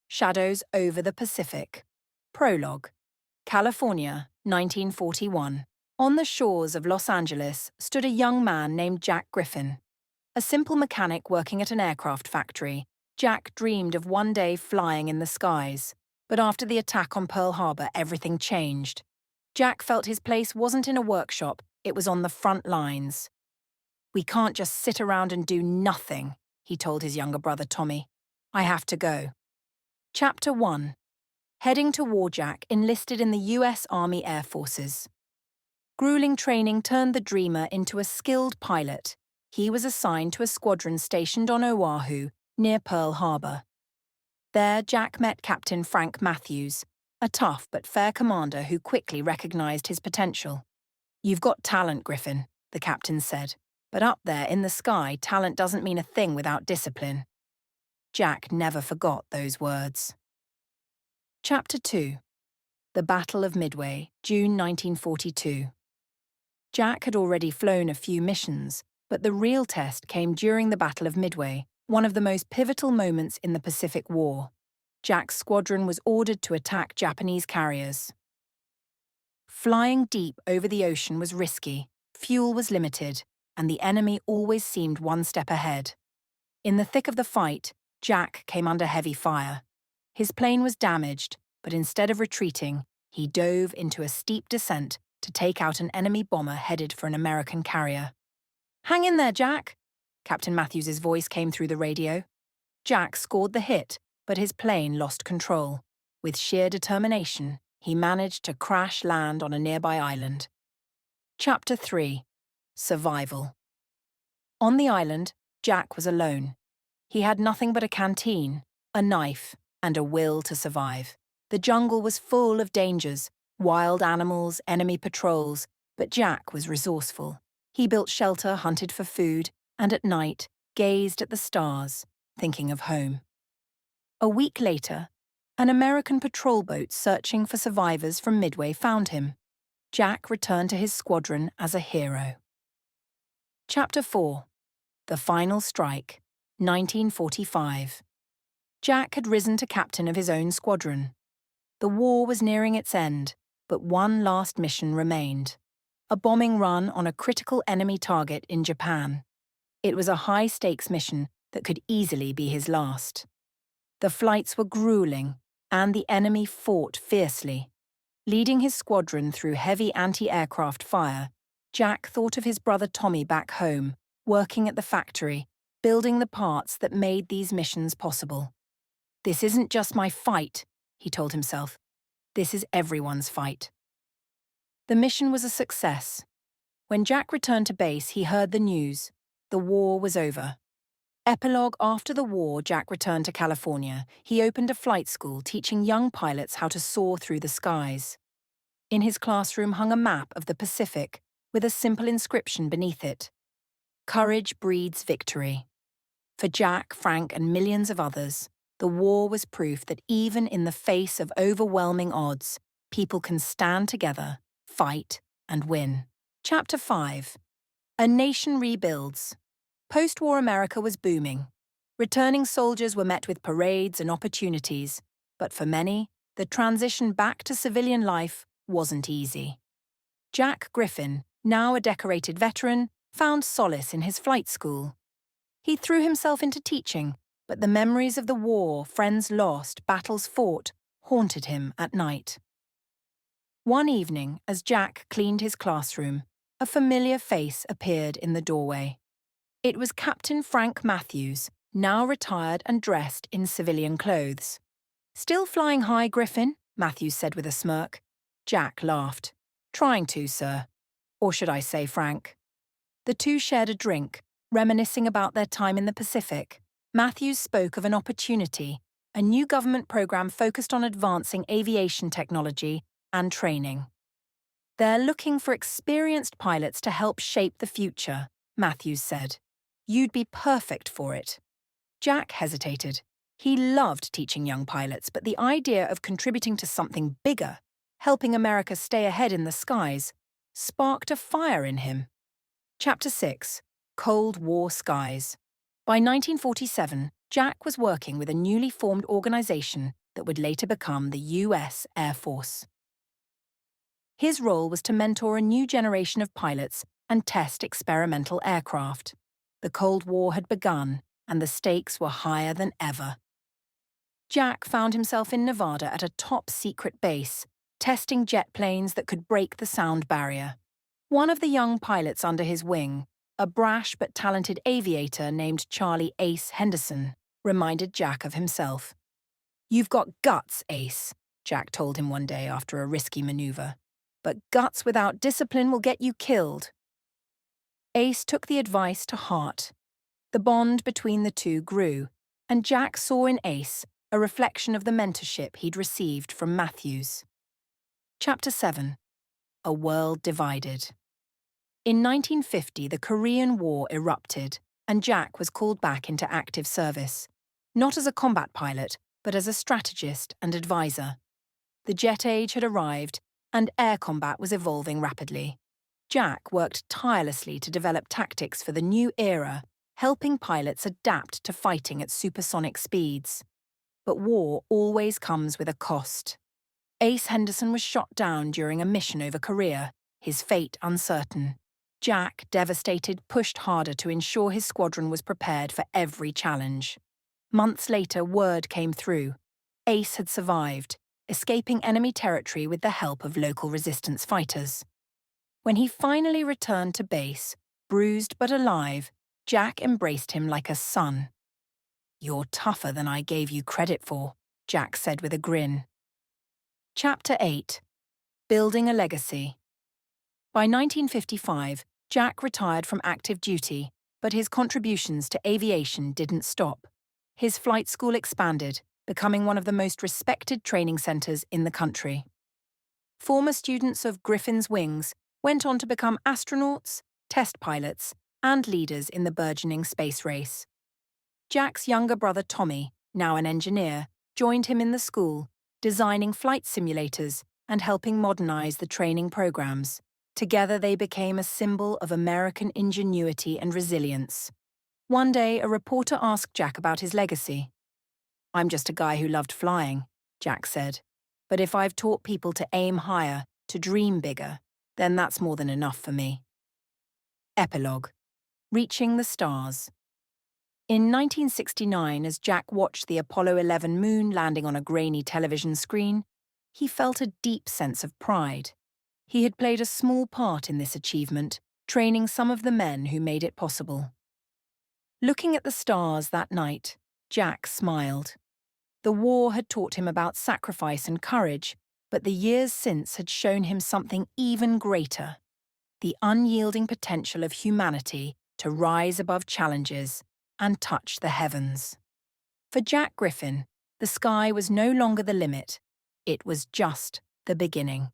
Shadows over the Pacific. Prologue. California, 1941. On the shores of Los Angeles stood a young man named Jack Griffin. A simple mechanic working at an aircraft factory, Jack dreamed of one day flying in the skies. But after the attack on Pearl Harbor, everything changed. Jack felt his place wasn't in a workshop, it was on the front lines. "We can't just sit around and do nothing," he told his younger brother Tommy. "I have to go." Chapter 1. Heading to war, Jack enlisted in the US Army Air Forces. Grueling training turned the dreamer into a skilled pilot. He was assigned to a squadron stationed on Oahu, near Pearl Harbor. There, Jack met Captain Frank Matthews, a tough but fair commander who quickly recognized his potential. "You've got talent, Griffin," the captain said, "but up there in the sky, talent doesn't mean a thing without discipline." Jack never forgot those words. Chapter 2. The Battle of Midway, June 1942. Jack had already flown a few missions, but the real test came during the Battle of Midway, one of the most pivotal moments in the Pacific War. Jack's squadron was ordered to attack Japanese carriers. Flying deep over the ocean was risky, fuel was limited, and the enemy always seemed one step ahead. In the thick of the fight, Jack came under heavy fire. His plane was damaged, but instead of retreating, he dove into a steep descent to take out an enemy bomber headed for an American carrier. "Hang in there, Jack!" Captain Matthews's voice came through the radio. Jack scored the hit, but his plane lost control. With sheer determination, he managed to crash land on a nearby island. Chapter 3. Survival. On the island, Jack was alone. He had nothing but a canteen, a knife, and a will to survive. The jungle was full of dangers, wild animals, enemy patrols, but Jack was resourceful. He built shelter, hunted for food, and at night gazed at the stars, thinking of home. A week later, an American patrol boat searching for survivors from Midway found him. Jack returned to his squadron as a hero. Chapter 4. The Final Strike, 1945. Jack had risen to captain of his own squadron. The war was nearing its end, but one last mission remained: a bombing run on a critical enemy target in Japan. It was a high-stakes mission that could easily be his last. The flights were grueling, and the enemy fought fiercely. Leading his squadron through heavy anti-aircraft fire, Jack thought of his brother Tommy back home, working at the factory, building the parts that made these missions possible. "This isn't just my fight," he told himself. "This is everyone's fight." The mission was a success. When Jack returned to base, he heard the news. The war was over. Epilogue. After the war, Jack returned to California. He opened a flight school teaching young pilots how to soar through the skies. In his classroom hung a map of the Pacific with a simple inscription beneath it: "Courage breeds victory." For Jack, Frank, and millions of others, the war was proof that even in the face of overwhelming odds, people can stand together, fight, and win. Chapter 5. A Nation Rebuilds. Post-war America was booming. Returning soldiers were met with parades and opportunities, but for many, the transition back to civilian life wasn't easy. Jack Griffin, now a decorated veteran, found solace in his flight school. He threw himself into teaching, but the memories of the war, friends lost, battles fought, haunted him at night. One evening, as Jack cleaned his classroom, a familiar face appeared in the doorway. It was Captain Frank Matthews, now retired and dressed in civilian clothes. "Still flying high, Griffin?" Matthews said with a smirk. Jack laughed. "Trying to, sir. Or should I say Frank?" The two shared a drink, reminiscing about their time in the Pacific. Matthews spoke of an opportunity, a new government program focused on advancing aviation technology and training. "They're looking for experienced pilots to help shape the future," Matthews said. "You'd be perfect for it." Jack hesitated. He loved teaching young pilots, but the idea of contributing to something bigger, helping America stay ahead in the skies, sparked a fire in him. Chapter 6. Cold War Skies. By 1947, Jack was working with a newly formed organization that would later become the US Air Force. His role was to mentor a new generation of pilots and test experimental aircraft. The Cold War had begun, and the stakes were higher than ever. Jack found himself in Nevada at a top-secret base, testing jet planes that could break the sound barrier. One of the young pilots under his wing, a brash but talented aviator named Charlie Ace Henderson, reminded Jack of himself. "You've got guts, Ace," Jack told him one day after a risky maneuver. "But guts without discipline will get you killed." Ace took the advice to heart. The bond between the two grew, and Jack saw in Ace a reflection of the mentorship he'd received from Matthews. Chapter 7. A World Divided. In 1950, the Korean War erupted, and Jack was called back into active service, not as a combat pilot, but as a strategist and advisor. The jet age had arrived, and air combat was evolving rapidly. Jack worked tirelessly to develop tactics for the new era, helping pilots adapt to fighting at supersonic speeds. But war always comes with a cost. Ace Henderson was shot down during a mission over Korea, his fate uncertain. Jack, devastated, pushed harder to ensure his squadron was prepared for every challenge. Months later, word came through. Ace had survived, escaping enemy territory with the help of local resistance fighters. When he finally returned to base, bruised but alive, Jack embraced him like a son. "You're tougher than I gave you credit for," Jack said with a grin. Chapter 8. Building a Legacy. By 1955, Jack retired from active duty, but his contributions to aviation didn't stop. His flight school expanded, becoming one of the most respected training centers in the country. Former students of Griffin's Wings went on to become astronauts, test pilots, and leaders in the burgeoning space race. Jack's younger brother Tommy, now an engineer, joined him in the school, designing flight simulators and helping modernize the training programs. Together they became a symbol of American ingenuity and resilience. One day, a reporter asked Jack about his legacy. "I'm just a guy who loved flying," Jack said. "But if I've taught people to aim higher, to dream bigger, then that's more than enough for me." Epilogue. Reaching the Stars. In 1969, as Jack watched the Apollo 11 moon landing on a grainy television screen, he felt a deep sense of pride. He had played a small part in this achievement, training some of the men who made it possible. Looking at the stars that night, Jack smiled. The war had taught him about sacrifice and courage, but the years since had shown him something even greater: the unyielding potential of humanity to rise above challenges and touch the heavens. For Jack Griffin, the sky was no longer the limit, it was just the beginning.